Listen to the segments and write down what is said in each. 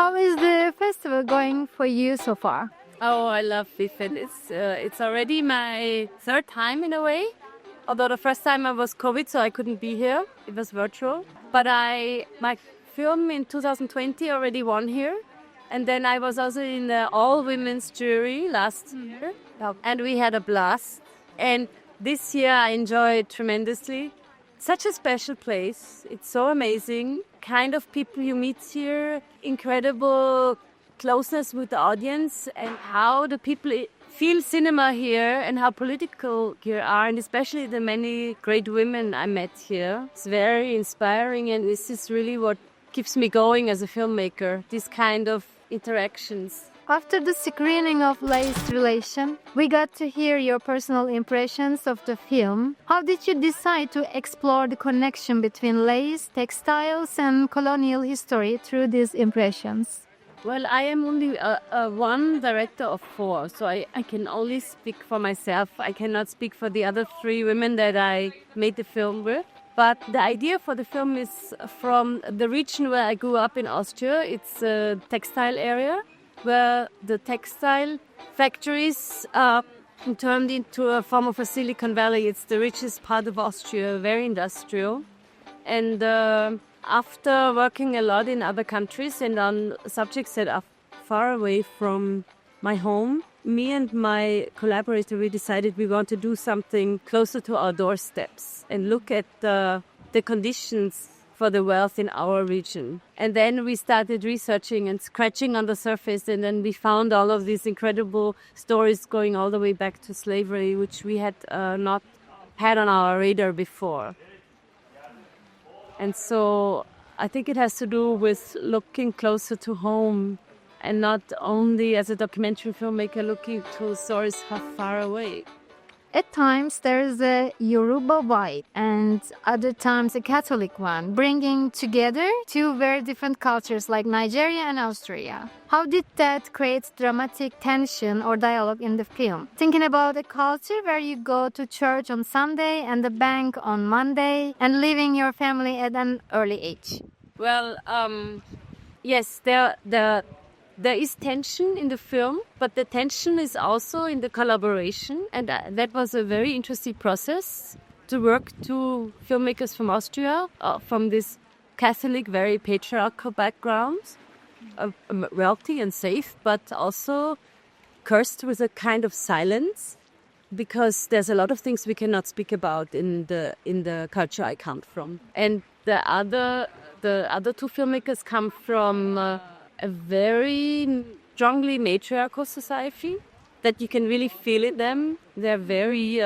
How is the festival going for you so far? Oh, I love BIFED. It's already my third time in a way. Although the first time I was COVID, so I couldn't be here. It was virtual. But my film in 2020 already won here. And then I was also in the all-women's jury last year. And we had a blast. And this year I enjoyed tremendously. Such a special place. It's so amazing. Kind of people you meet here. Incredible closeness with the audience and how the people feel cinema here and how political here are, and especially the many great women I met here. It's very inspiring, and this is really what keeps me going as a filmmaker, these kind of interactions. After the screening of Lay's Relation, we got to hear your personal impressions of the film. How did you decide to explore the connection between Lay's textiles and colonial history through these impressions? Well, I am only one director of four, so I can only speak for myself. I cannot speak for the other three women that I made the film with. But the idea for the film is from the region where I grew up in Austria. It's a textile area where the textile factories are turned into a form of a Silicon Valley. It's the richest part of Austria, very industrial. And after working a lot in other countries and on subjects that are far away from my home, me and my collaborator, we decided we want to do something closer to our doorsteps and look at the conditions for the wealth in our region. And then we started researching and scratching on the surface, and then we found all of these incredible stories going all the way back to slavery, which we had not had on our radar before. And so I think it has to do with looking closer to home and not only as a documentary filmmaker looking to stories far away. At times there is a Yoruba vibe and other times a Catholic one, bringing together two very different cultures like Nigeria and Austria. How did that create dramatic tension or dialogue in the film? Thinking about a culture where you go to church on Sunday and the bank on Monday and leaving your family at an early age. Well, yes, there is tension in the film, but the tension is also in the collaboration. And that was a very interesting process to work to filmmakers from Austria, from this Catholic, very patriarchal background, wealthy and safe, but also cursed with a kind of silence, because there's a lot of things we cannot speak about in the culture I come from. And the other two filmmakers come from a very strongly matriarchal society that you can really feel in them. They're very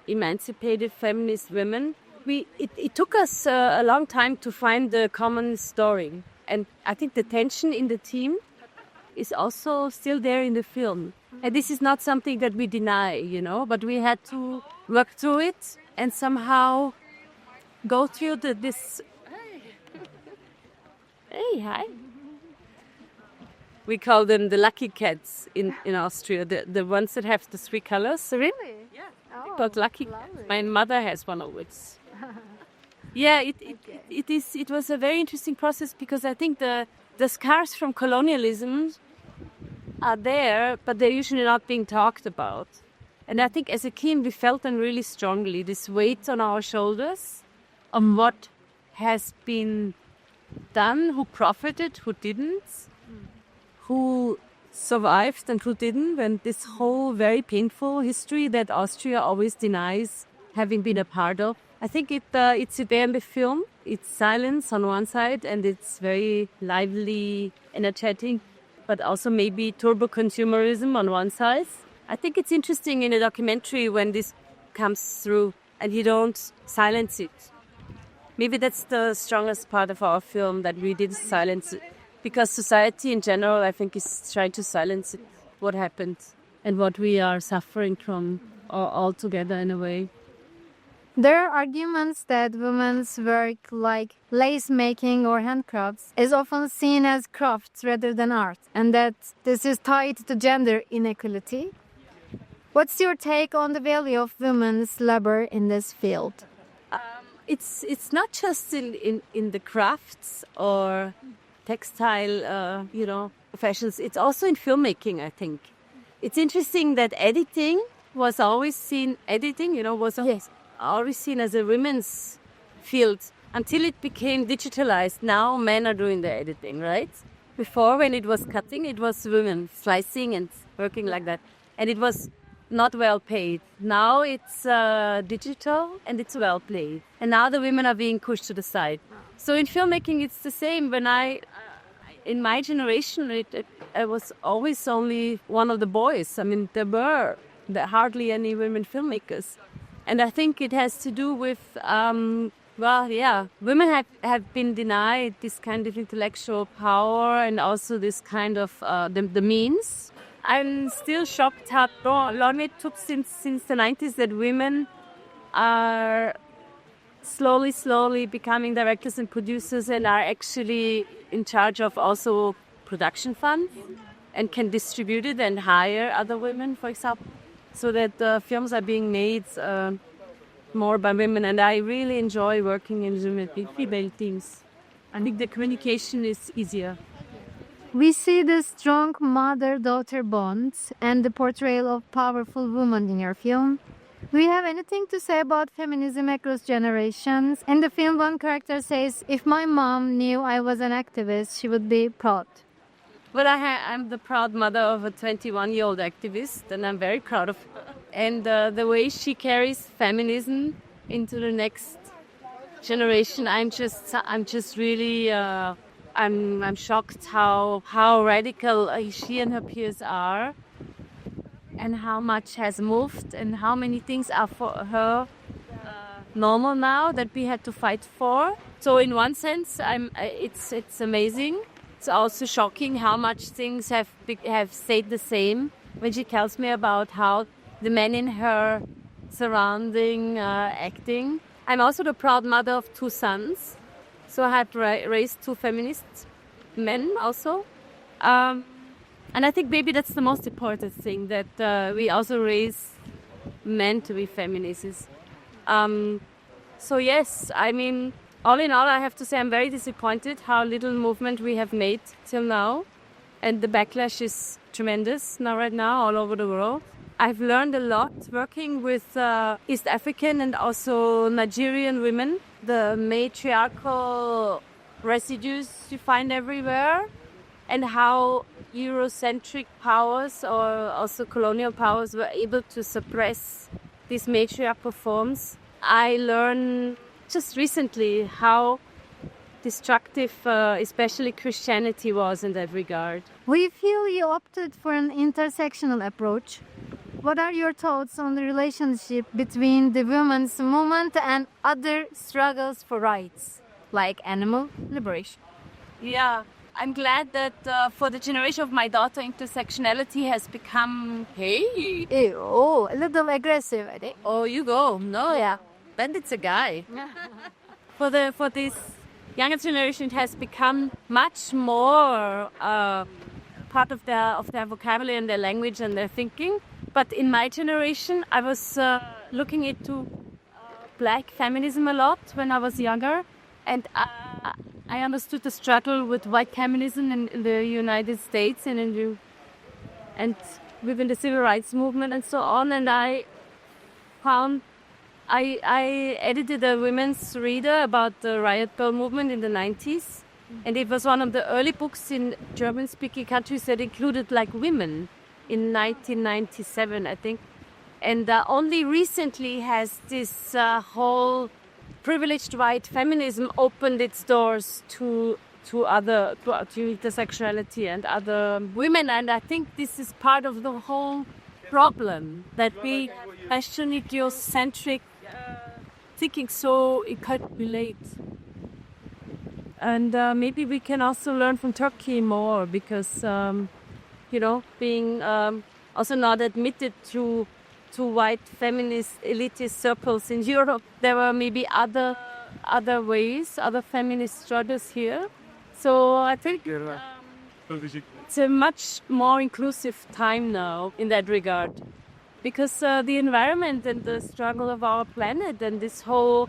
emancipated feminist women. It took us a long time to find the common story. And I think the tension in the team is also still there in the film. And this is not something that we deny, but we had to work through it and somehow go through this... Hey, hi. We call them the lucky cats in Austria, the ones that have the three colors. Really? Yeah. Oh, called lucky cats. My mother has one of which. Yeah, it was a very interesting process because I think the scars from colonialism are there, but they're usually not being talked about. And I think as a team we felt them really strongly, this weight on our shoulders on what has been done, who profited, who didn't, who survived and who didn't, and this whole very painful history that Austria always denies having been a part of. I think it's there in the film. It's silence on one side and it's very lively, energetic, but also maybe turbo consumerism on one side. I think it's interesting in a documentary when this comes through and you don't silence it. Maybe that's the strongest part of our film, that we didn't silence it. Because society in general, I think, is trying to silence what happened and what we are suffering from all together in a way. There are arguments that women's work like lace making or handcrafts is often seen as crafts rather than art, and that this is tied to gender inequality. What's your take on the value of women's labor in this field? It's not just in the crafts or textile, fashions. It's also in filmmaking, I think. It's interesting that editing was always seen, always seen as a women's field until it became digitalized. Now men are doing the editing, right? Before, when it was cutting, it was women slicing and working like that. And it was not well paid. Now it's digital and it's well paid. And now the women are being pushed to the side. So in filmmaking, it's the same. When in my generation, I was always only one of the boys. I mean, there were hardly any women filmmakers. And I think it has to do with, women have been denied this kind of intellectual power and also this kind of the means. I'm still shocked how long it took since the 90s that women are slowly becoming directors and producers and are actually in charge of also production funds and can distribute it and hire other women, for example, so that films are being made more by women. And I really enjoy working in female teams. I think the communication is easier. We see the strong mother-daughter bonds and the portrayal of powerful women in your film. Do you have anything to say about feminism across generations? In the film, one character says, if my mom knew I was an activist, she would be proud. Well, I'm the proud mother of a 21-year-old activist, and I'm very proud of her. And the way she carries feminism into the next generation, I'm just really, I'm shocked how radical she and her peers are, and how much has moved, and how many things are for her normal now that we had to fight for. So in one sense, it's amazing. It's also shocking how much things have stayed the same when she tells me about how the men in her surrounding acting. I'm also the proud mother of 2 sons, so I have raised 2 feminist men also. And I think maybe that's the most important thing, that we also raise men to be feminists. So yes, I mean, all in all, I have to say I'm very disappointed how little movement we have made till now. And the backlash is tremendous right now all over the world. I've learned a lot working with East African and also Nigerian women. The matriarchal residues you find everywhere, and how Eurocentric powers or also colonial powers were able to suppress these matriarchal forms. I learned just recently how destructive especially Christianity was in that regard. We feel you opted for an intersectional approach. What are your thoughts on the relationship between the women's movement and other struggles for rights, like animal liberation? Yeah, I'm glad that for the generation of my daughter, intersectionality has become, a little aggressive, I think. Oh, you go. No, yeah. Then it's a guy. For this younger generation, it has become much more part of their vocabulary and their language and their thinking. But in my generation, I was looking into black feminism a lot when I was younger, and I understood the struggle with white feminism in the United States and within the civil rights movement and so on. And I edited a women's reader about the riot girl movement in the 90s. And it was one of the early books in German-speaking countries that included like women in 1997, I think. And only recently has this whole privileged white feminism opened its doors to intersectionality and other women. And I think this is part of the whole problem, that we question idiocentric thinking so it can't relate. And maybe we can also learn from Turkey more, because being also not admitted to white feminist elitist circles in Europe, there were maybe other ways, other feminist struggles here. So I think it's a much more inclusive time now in that regard, because the environment and the struggle of our planet and this whole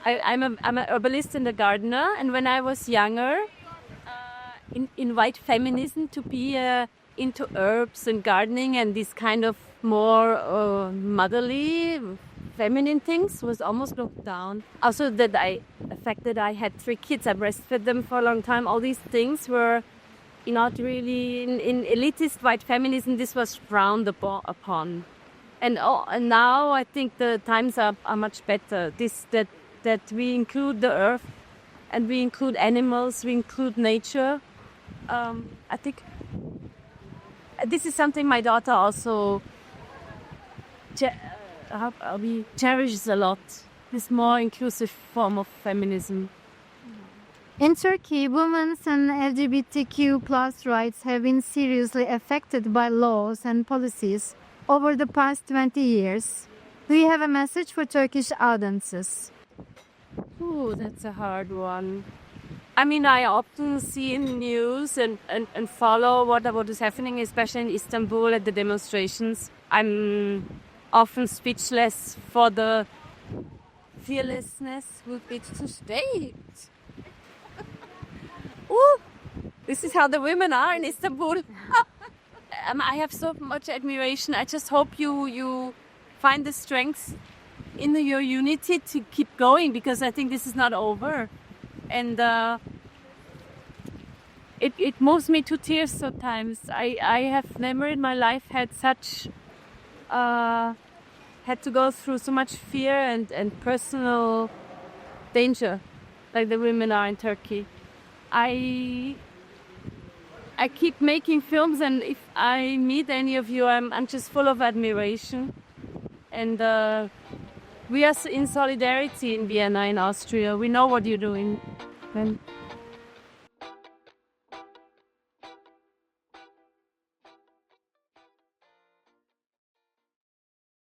I'm an herbalist and a gardener, and when I was younger, invite feminism to be into herbs and gardening and these kind of more motherly, feminine things was almost looked down. Also, the fact that I had 3 kids, I breastfed them for a long time. All these things were not really in elitist white feminism. This was frowned upon, and now I think the times are much better. That we include the earth, and we include animals, we include nature. I think this is something my daughter also cherishes a lot. This more inclusive form of feminism. In Turkey, women's and LGBTQ plus rights have been seriously affected by laws and policies over the past 20 years. Do you have a message for Turkish audiences? Ooh, that's a hard one. I mean, I often see in news and follow what is happening, especially in Istanbul at the demonstrations. I'm often speechless for the fearlessness with which to state. Ooh, this is how the women are in Istanbul. I have so much admiration. I just hope you find the strength in your unity to keep going, because I think this is not over. And it moves me to tears sometimes. I have never in my life had to go through so much fear and personal danger like the women are in Turkey. I keep making films, and if I meet any of you, I'm just full of admiration. And we are in solidarity in Vienna, in Austria. We know what you're doing. And